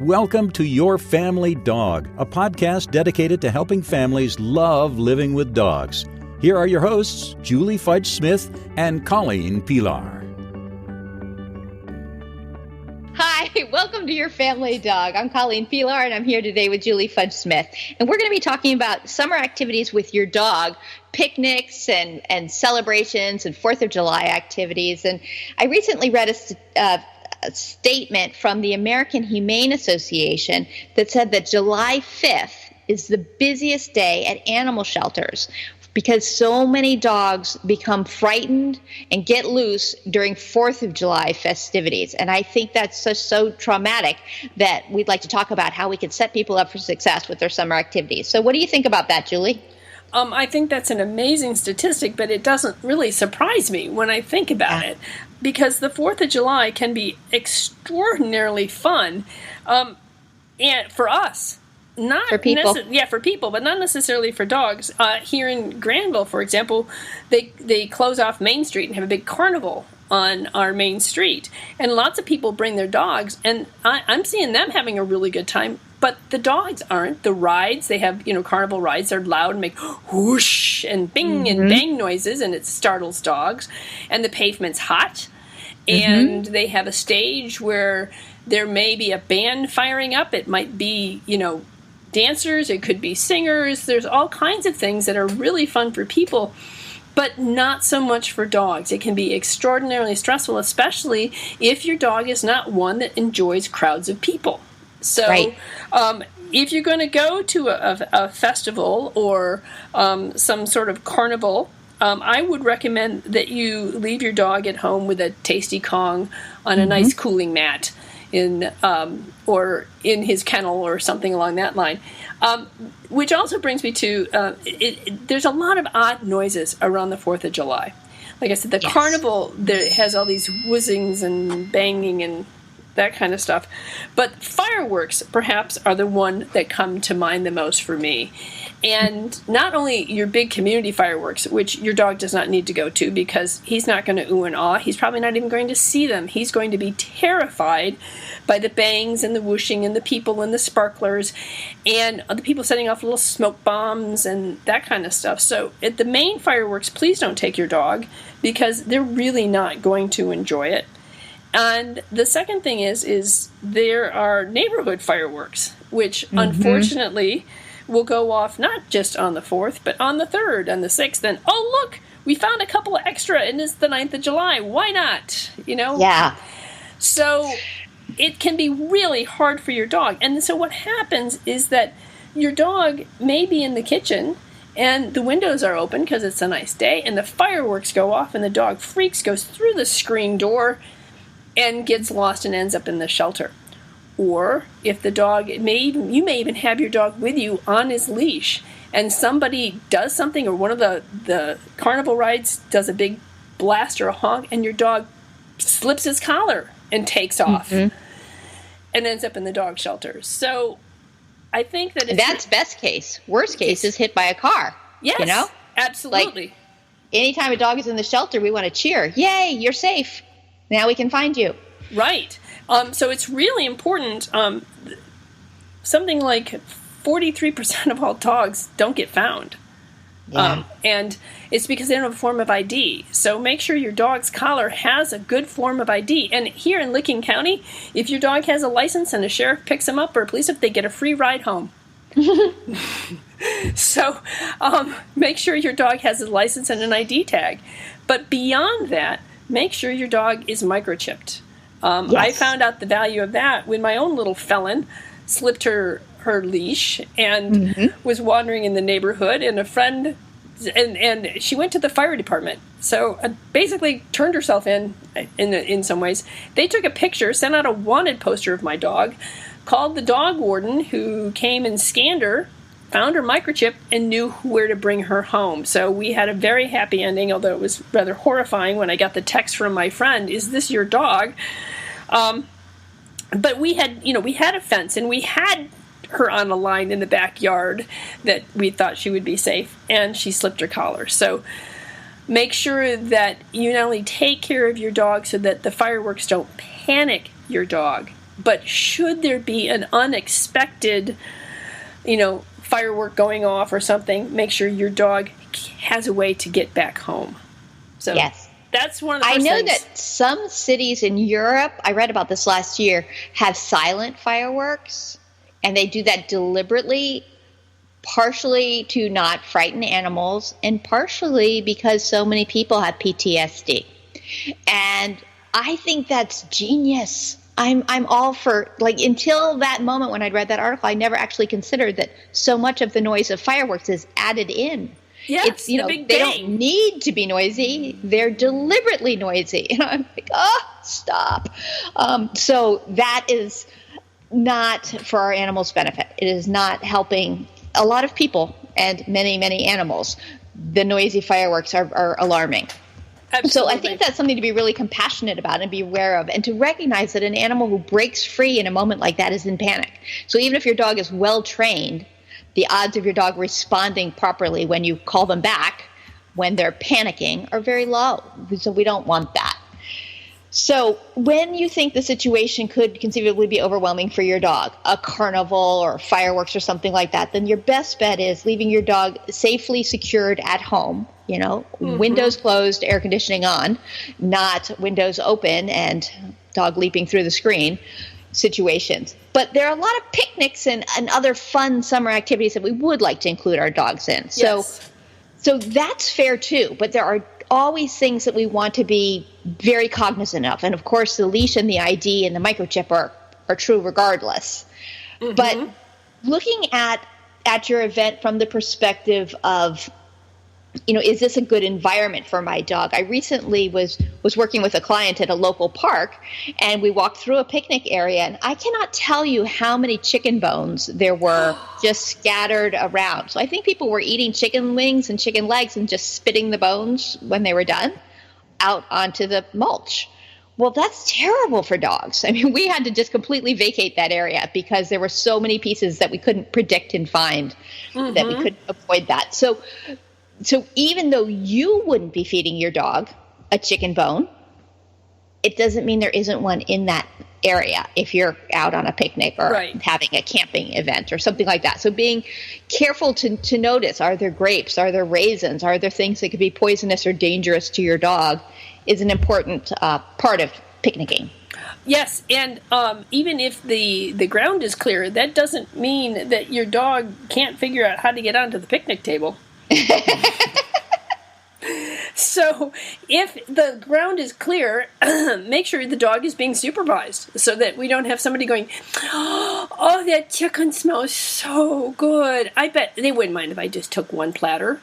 welcome to Your Family Dog, a podcast dedicated to helping families love living with dogs. Here are your hosts, Julie Fudge Smith and Colleen Pelar. Hi, welcome to Your Family Dog. I'm Colleen Pelar, and I'm here today with Julie Fudge Smith. And we're going to be talking about summer activities with your dog, picnics and celebrations and 4th of July activities. And I recently read a statement from the American Humane Association that said that July 5th is the busiest day at animal shelters because so many dogs become frightened and get loose during 4th of July festivities. And I think that's so traumatic that we'd like to talk about how we can set people up for success with their summer activities. So what do you think about that, Julie? I think that's an amazing statistic, but it doesn't really surprise me when I think about it, because the 4th of July can be extraordinarily fun, and for us. Not for people. For people, but not necessarily for dogs. Here in Granville, for example, they close off Main Street and have a big carnival on our main street. And lots of people bring their dogs, and I'm seeing them having a really good time. But the dogs aren't. The rides, they have, carnival rides, they're loud and make whoosh and bing and bang noises, and it startles dogs. And the pavement's hot. And they have a stage where there may be a band firing up. It might be, dancers, it could be singers. There's all kinds of things that are really fun for people, but not so much for dogs. It can be extraordinarily stressful, especially if your dog is not one that enjoys crowds of people. So right. If you're going to go to a festival or some sort of carnival, I would recommend that you leave your dog at home with a tasty Kong on a nice cooling mat or in his kennel or something along that line. Which also brings me to, there's a lot of odd noises around the 4th of July. Like I said, the carnival has all these whizzings and banging and that kind of stuff. But fireworks, perhaps, are the one that come to mind the most for me. And not only your big community fireworks, which your dog does not need to go to because he's not going to ooh and ah. He's probably not even going to see them. He's going to be terrified by the bangs and the whooshing and the people and the sparklers and the people setting off little smoke bombs and that kind of stuff. So at the main fireworks, please don't take your dog because they're really not going to enjoy it. And the second thing is there are neighborhood fireworks, which unfortunately will go off not just on the 4th, but on the 3rd and the 6th. And, oh, look, we found a couple of extra, and it's the 9th of July. Why not? Yeah. So it can be really hard for your dog. And so what happens is that your dog may be in the kitchen, and the windows are open because it's a nice day, and the fireworks go off, and the dog freaks, goes through the screen door, and gets lost and ends up in the shelter. Or if the dog, you may even have your dog with you on his leash, and somebody does something, or one of the carnival rides does a big blast or a honk, and your dog slips his collar and takes off and ends up in the dog shelter. So I think that that's best case. Worst case is hit by a car. Yes, absolutely. Like, anytime a dog is in the shelter, we want to cheer. Yay, you're safe. Now we can find you. Right. So it's really important. Something like 43% of all dogs don't get found. Yeah. And it's because they don't have a form of ID. So make sure your dog's collar has a good form of ID. And here in Licking County, if your dog has a license and a sheriff picks him up or a police, they get a free ride home. So make sure your dog has a license and an ID tag. But beyond that, make sure your dog is microchipped. I found out the value of that when my own little felon slipped her leash and was wandering in the neighborhood, and a friend, and she went to the fire department. So basically turned herself in some ways. They took a picture, sent out a wanted poster of my dog, called the dog warden who came and scanned her, found her microchip, and knew where to bring her home. So we had a very happy ending, although it was rather horrifying when I got the text from my friend, "Is this your dog?" But we had a fence, and we had her on a line in the backyard that we thought she would be safe, and she slipped her collar. So make sure that you not only take care of your dog so that the fireworks don't panic your dog, But should there be an unexpected, firework going off or something, make sure your dog has a way to get back home. So yes. That's one of the first I know things. that some cities in Europe, I read about this last year, have silent fireworks, and they do that deliberately, partially to not frighten animals, and partially because so many people have PTSD. And I think that's genius. I'm all for, until that moment when I read that article, I never actually considered that so much of the noise of fireworks is added in. Yes, they don't need to be noisy. They're deliberately noisy. And I'm like, stop. So that is not for our animals' benefit. It is not helping a lot of people and many, many animals. The noisy fireworks are alarming. Absolutely. So I think that's something to be really compassionate about and be aware of, and to recognize that an animal who breaks free in a moment like that is in panic. So even if your dog is well trained, the odds of your dog responding properly when you call them back when they're panicking are very low. So we don't want that. So when you think the situation could conceivably be overwhelming for your dog, a carnival or fireworks or something like that, then your best bet is leaving your dog safely secured at home. Windows closed, air conditioning on, not windows open and dog leaping through the screen situations. But there are a lot of picnics and other fun summer activities that we would like to include our dogs in. Yes. So that's fair too. But there are always things that we want to be very cognizant of. And of course, the leash and the ID and the microchip are true regardless. Mm-hmm. But looking at your event from the perspective of, is this a good environment for my dog? I recently was working with a client at a local park, and we walked through a picnic area, and I cannot tell you how many chicken bones there were just scattered around. So I think people were eating chicken wings and chicken legs and just spitting the bones when they were done out onto the mulch. Well, that's terrible for dogs. I mean, we had to just completely vacate that area because there were so many pieces that we couldn't predict and find that we could avoid that. So even though you wouldn't be feeding your dog a chicken bone, it doesn't mean there isn't one in that area if you're out on a picnic or having a camping event or something like that. So being careful to notice, are there grapes? Are there raisins? Are there things that could be poisonous or dangerous to your dog is an important part of picnicking. Yes, and even if the ground is clear, that doesn't mean that your dog can't figure out how to get onto the picnic table. So if the ground is clear, make sure the dog is being supervised so that we don't have somebody going, oh, that chicken smells so good. I bet they wouldn't mind if I just took one platter.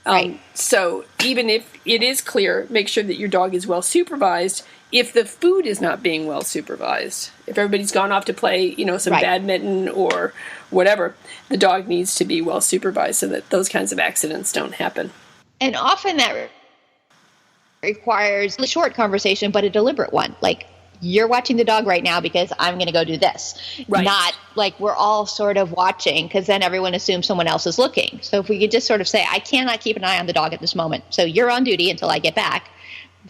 Right. So even if it is clear, make sure that your dog is well supervised. If the food is not being well supervised, if everybody's gone off to play, some badminton or whatever, the dog needs to be well supervised so that those kinds of accidents don't happen. And often that requires a short conversation, but a deliberate one. Like, you're watching the dog right now because I'm going to go do this. Right. Not like we're all sort of watching because then everyone assumes someone else is looking. So if we could just sort of say, I cannot keep an eye on the dog at this moment, so you're on duty until I get back,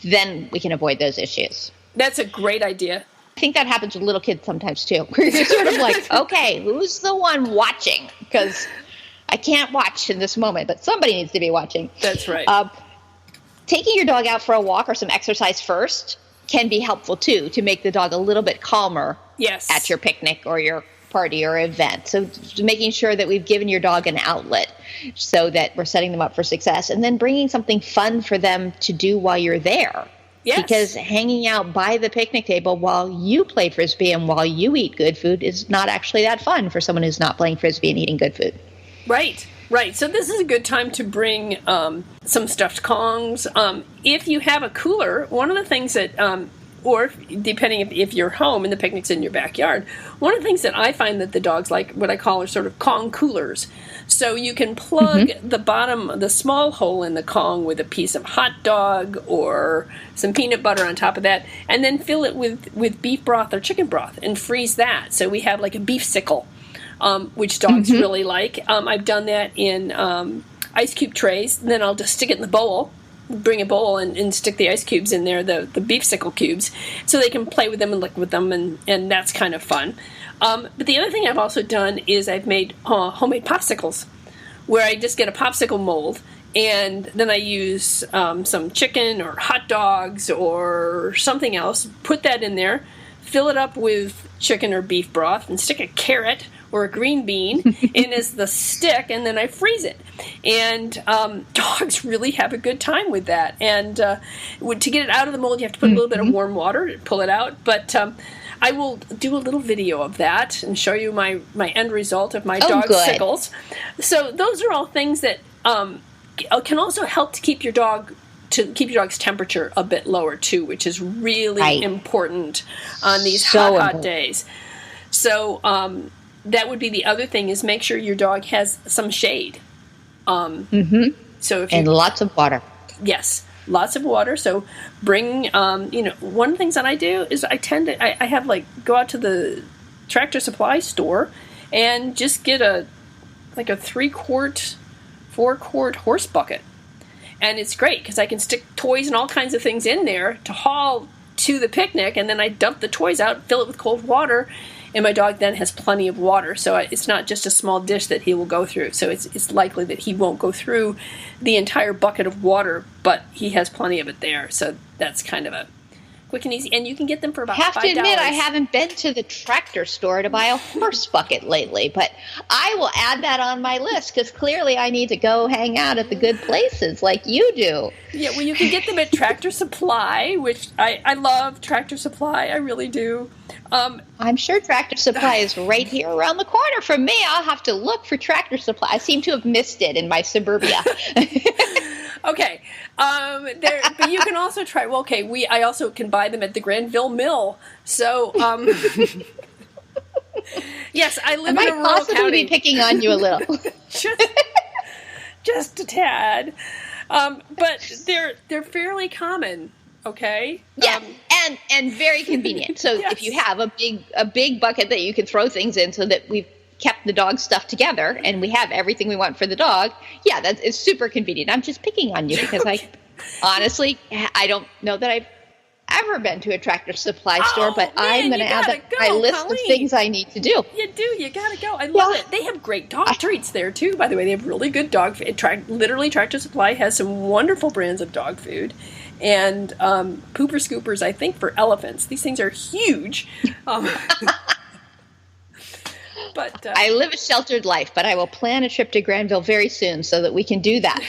then we can avoid those issues. That's a great idea. I think that happens with little kids sometimes too. We're just sort of like, okay, who's the one watching? Because I can't watch in this moment, but somebody needs to be watching. That's right. Taking your dog out for a walk or some exercise first can be helpful too, to make the dog a little bit calmer at your picnic or your party or event. So making sure that we've given your dog an outlet so that we're setting them up for success, and then bringing something fun for them to do while you're there. Yes. Because hanging out by the picnic table while you play Frisbee and while you eat good food is not actually that fun for someone who's not playing Frisbee and eating good food. Right. So this is a good time to bring some stuffed Kongs. If you have a cooler, one of the things that, or depending if you're home and the picnic's in your backyard, one of the things that I find that the dogs like, what I call are sort of Kong coolers. So you can plug the bottom, the small hole in the Kong with a piece of hot dog or some peanut butter on top of that, and then fill it with beef broth or chicken broth and freeze that. So we have like a beef sickle. Which dogs really like. I've done that in ice cube trays. Then I'll just stick it in the bowl bring a bowl and stick the ice cubes in there, the beefsicle cubes, so they can play with them and lick with them, and that's kind of fun. But the other thing I've also done is I've made homemade popsicles, where I just get a popsicle mold, and then I use some chicken or hot dogs or something else, put that in there, fill it up with chicken or beef broth, and stick a carrot or a green bean in as the stick, and then I freeze it. And dogs really have a good time with that. And to get it out of the mold, you have to put a little bit of warm water to pull it out. But I will do a little video of that and show you my end result of my dog's sickles. So those are all things that can also help to keep your dog's temperature a bit lower too, which is really important on these hot days. So that would be the other thing, is make sure your dog has some shade. So and lots of water. Yes, lots of water. So bring, one of the things that I do is I have go out to the Tractor Supply store and just get a 3-quart, 4-quart horse bucket. And it's great because I can stick toys and all kinds of things in there to haul to the picnic, and then I dump the toys out, fill it with cold water, and my dog then has plenty of water. So it's not just a small dish that he will go through. So it's likely that he won't go through the entire bucket of water, but he has plenty of it there. So that's kind of a quick and easy. And you can get them for about $5. I have to admit, I haven't been to the tractor store to buy a horse bucket lately, but I will add that on my list because clearly I need to go hang out at the good places like you do. Yeah, well, you can get them at Tractor Supply, which I love Tractor Supply. I really do. I'm sure Tractor Supply is right here around the corner from me. I'll have to look for Tractor Supply. I seem to have missed it in my suburbia. Okay. But you can also try. Well, okay. I also can buy them at the Granville Mill. So, yes, I live in a rural county. I might possibly be picking on you a little, just a tad. But they're fairly common. Okay. Yeah, and very convenient. So yes. If you have a big bucket that you can throw things in, so that we've kept the dog stuff together and we have everything we want for the dog, yeah, it's super convenient. I'm just picking on you because I honestly, I don't know that I've ever been to a Tractor Supply store, but I'm going to add that to my list of things I need to do. You do. You got to go. I love it. They have great dog treats there, too, by the way. They have really good dog food. Literally, Tractor Supply has some wonderful brands of dog food. And pooper scoopers, I think, for elephants. These things are huge. But I live a sheltered life, but I will plan a trip to Granville very soon so that we can do that.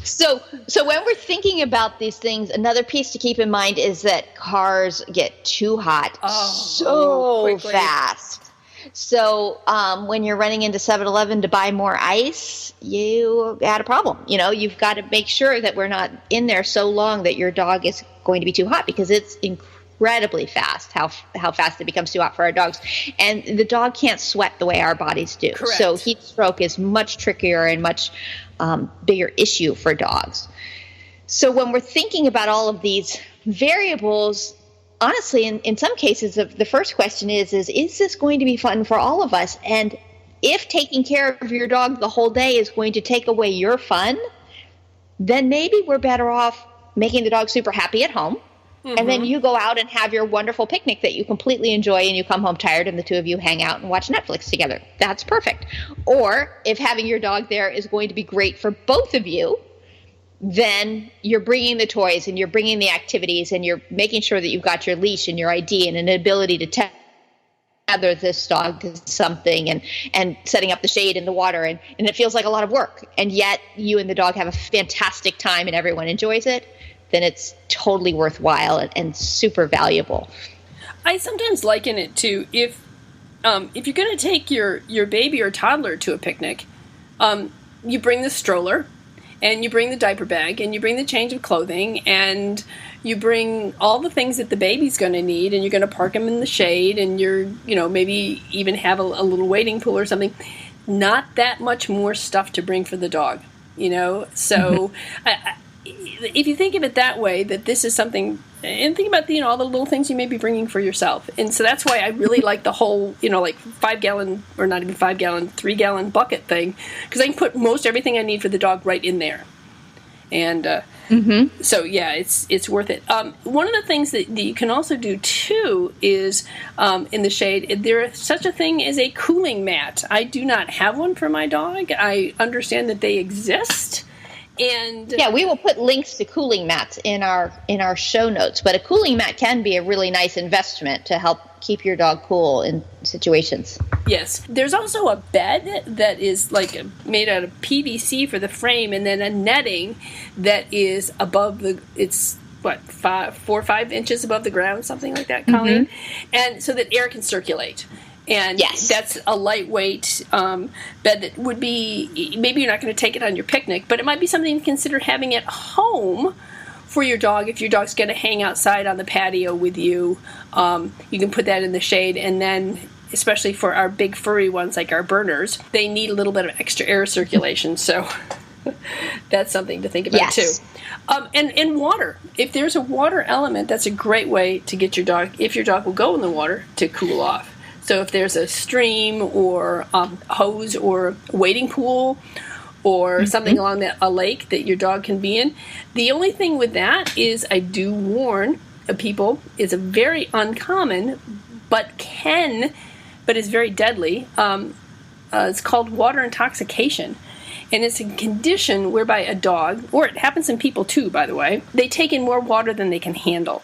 So when we're thinking about these things, another piece to keep in mind is that cars get too hot so fast. So when you're running into 7-Eleven to buy more ice, you got a problem. You've got to make sure that we're not in there so long that your dog is going to be too hot, because it's incredibly fast how fast it becomes too hot for our dogs. And the dog can't sweat the way our bodies do. Correct. So heat stroke is much trickier and much bigger issue for dogs. So when we're thinking about all of these variables, honestly, in some cases, the first question is this going to be fun for all of us? And if taking care of your dog the whole day is going to take away your fun, then maybe we're better off making the dog super happy at home. Mm-hmm. And then you go out and have your wonderful picnic that you completely enjoy, and you come home tired and the two of you hang out and watch Netflix together. That's perfect. Or if having your dog there is going to be great for both of you, then you're bringing the toys and you're bringing the activities and you're making sure that you've got your leash and your ID and an ability to tether this dog to something and setting up the shade in the water. And it feels like a lot of work. And yet you and the dog have a fantastic time and everyone enjoys it. Then it's totally worthwhile and super valuable. I sometimes liken it to if you're going to take your baby or toddler to a picnic, you bring the stroller, and you bring the diaper bag, and you bring the change of clothing, and you bring all the things that the baby's going to need, and you're going to park them in the shade, and you're, maybe even have a little waiting pool or something. Not that much more stuff to bring for the dog, So if you think of it that way, that this is something, and think about all the little things you may be bringing for yourself. And so that's why I really like the whole, 5-gallon, or not even 5-gallon, 3-gallon bucket thing, because I can put most everything I need for the dog right in there. And so, yeah, it's worth it. One of the things that you can also do, too, is in the shade, there is such a thing as a cooling mat. I do not have one for my dog. I understand that they exist. And yeah, we will put links to cooling mats in our show notes. But a cooling mat can be a really nice investment to help keep your dog cool in situations. Yes. There's also a bed that is like made out of PVC for the frame, and then a netting that is above it's 4 or 5 inches above the ground, something like that, Colleen, and so that air can circulate. And that's a lightweight bed that would be, maybe you're not going to take it on your picnic, but it might be something to consider having at home for your dog. If your dog's going to hang outside on the patio with you, you can put that in the shade. And then, especially for our big furry ones like our Berners, they need a little bit of extra air circulation. So that's something to think about too. And water. If there's a water element, that's a great way to get your dog, if your dog will go in the water, to cool off. So if there's a stream or hose or wading pool or something along a lake that your dog can be in, the only thing with that is I do warn people, it's a very uncommon but is very deadly. It's called water intoxication. And it's a condition whereby a dog, or it happens in people too, by the way, they take in more water than they can handle.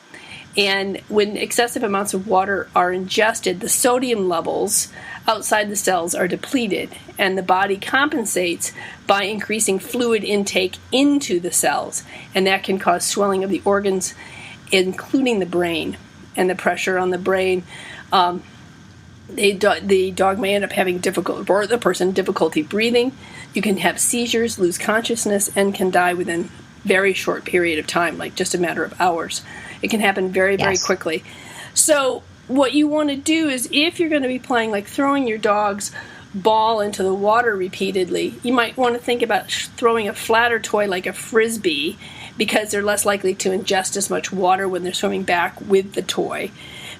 And when excessive amounts of water are ingested, the sodium levels outside the cells are depleted, and the body compensates by increasing fluid intake into the cells. And that can cause swelling of the organs, including the brain. And the pressure on the brain, the dog may end up having difficulty breathing. You can have seizures, lose consciousness, and can die within very short period of time, like just a matter of hours. It can happen very, very quickly. So what you want to do is, if you're going to be playing, like throwing your dog's ball into the water repeatedly, you might want to think about throwing a flatter toy like a Frisbee, because they're less likely to ingest as much water when they're swimming back with the toy.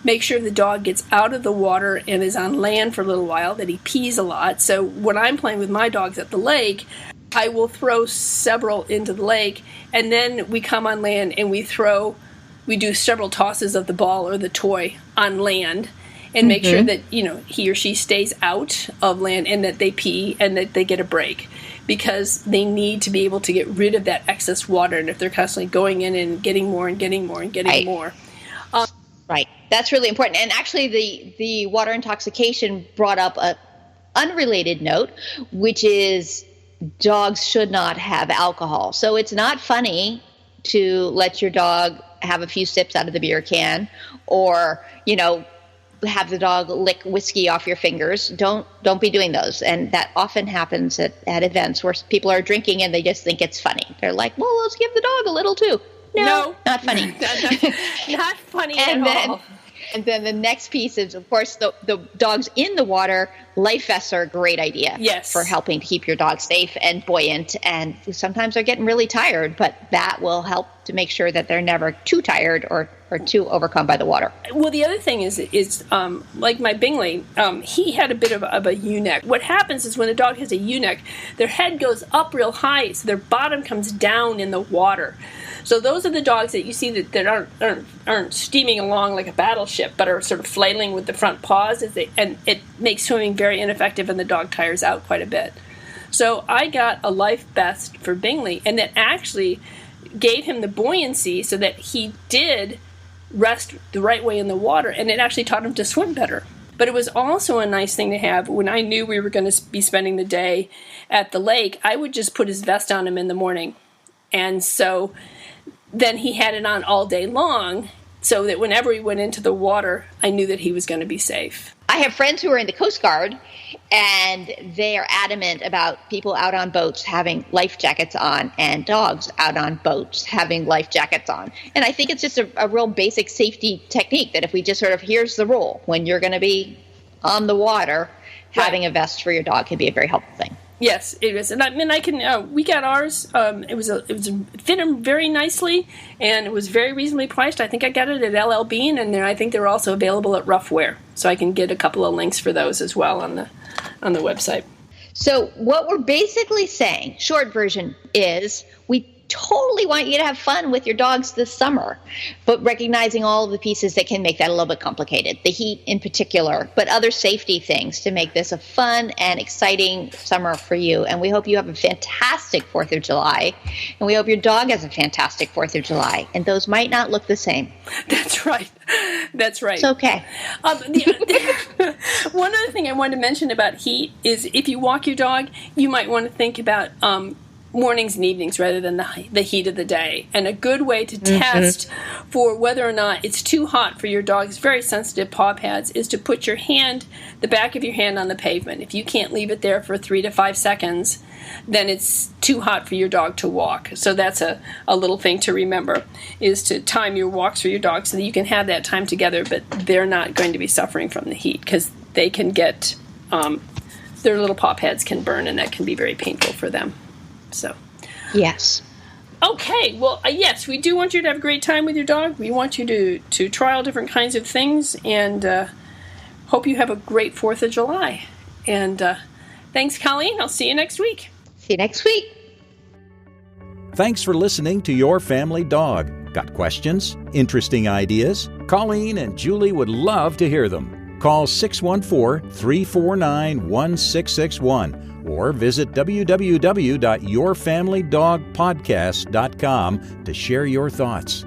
Make sure the dog gets out of the water and is on land for a little while, that he pees a lot. So when I'm playing with my dogs at the lake, I will throw several into the lake, and then we come on land and we do several tosses of the ball or the toy on land, and make sure that, he or she stays out of land, and that they pee and that they get a break, because they need to be able to get rid of that excess water. And if they're constantly going in and getting more and getting more and getting more. Right. That's really important. And actually the water intoxication brought up a unrelated note, which is dogs should not have alcohol. So it's not funny to let your dog have a few sips out of the beer can, or, have the dog lick whiskey off your fingers. Don't be doing those. And that often happens at events where people are drinking and they just think it's funny. They're like, well, let's give the dog a little too. No, not funny. Not funny at all. And then the next piece is, of course, the dogs in the water. Life vests are a great idea for helping to keep your dog safe and buoyant. And sometimes they're getting really tired, but that will help to make sure that they're never too tired or too overcome by the water. Well, the other thing is like my Bingley, he had a bit of a ewe-neck. What happens is when a dog has a ewe-neck, their head goes up real high, so their bottom comes down in the water. So those are the dogs that you see that aren't steaming along like a battleship, but are sort of flailing with the front paws, and it makes swimming very ineffective, and the dog tires out quite a bit. So I got a life vest for Bingley, and that actually gave him the buoyancy so that he did rest the right way in the water, and it actually taught him to swim better. But it was also a nice thing to have when I knew we were going to be spending the day at the lake. I would just put his vest on him in the morning, and so then he had it on all day long, so that whenever he went into the water, I knew that he was going to be safe. I have friends who are in the Coast Guard, and they are adamant about people out on boats having life jackets on, and dogs out on boats having life jackets on. And I think it's just a real basic safety technique, that if we just sort of, here's the rule, when you're going to be on the water, having a vest for your dog can be a very helpful thing. Yes, it is, and I mean, we got ours. It fit him very nicely, and it was very reasonably priced. I think I got it at LL Bean, and I think they're also available at Rough Wear, so I can get a couple of links for those as well on the website. So what we're basically saying, short version, is we totally want you to have fun with your dogs this summer, but recognizing all of the pieces that can make that a little bit complicated, the heat in particular, but other safety things to make this a fun and exciting summer for you. And we hope you have a fantastic 4th of July, and we hope your dog has a fantastic 4th of July, and those might not look the same. That's right. That's right. It's okay. One other thing I wanted to mention about heat is if you walk your dog, you might want to think about mornings and evenings rather than the heat of the day. And a good way to test for whether or not it's too hot for your dog's very sensitive paw pads is to put your hand, the back of your hand on the pavement. If you can't leave it there for 3 to 5 seconds, then it's too hot for your dog to walk. So that's a little thing to remember, is to time your walks for your dog so that you can have that time together, but they're not going to be suffering from the heat because they can get, their little paw pads can burn, and that can be very painful for them. So, yes. Okay, well, yes, we do want you to have a great time with your dog. We want you to try all different kinds of things, and hope you have a great 4th of July. And thanks, Colleen. I'll see you next week. See you next week. Thanks for listening to Your Family Dog. Got questions? Interesting ideas? Colleen and Julie would love to hear them. Call 614-349-1661 or visit www.yourfamilydogpodcast.com to share your thoughts.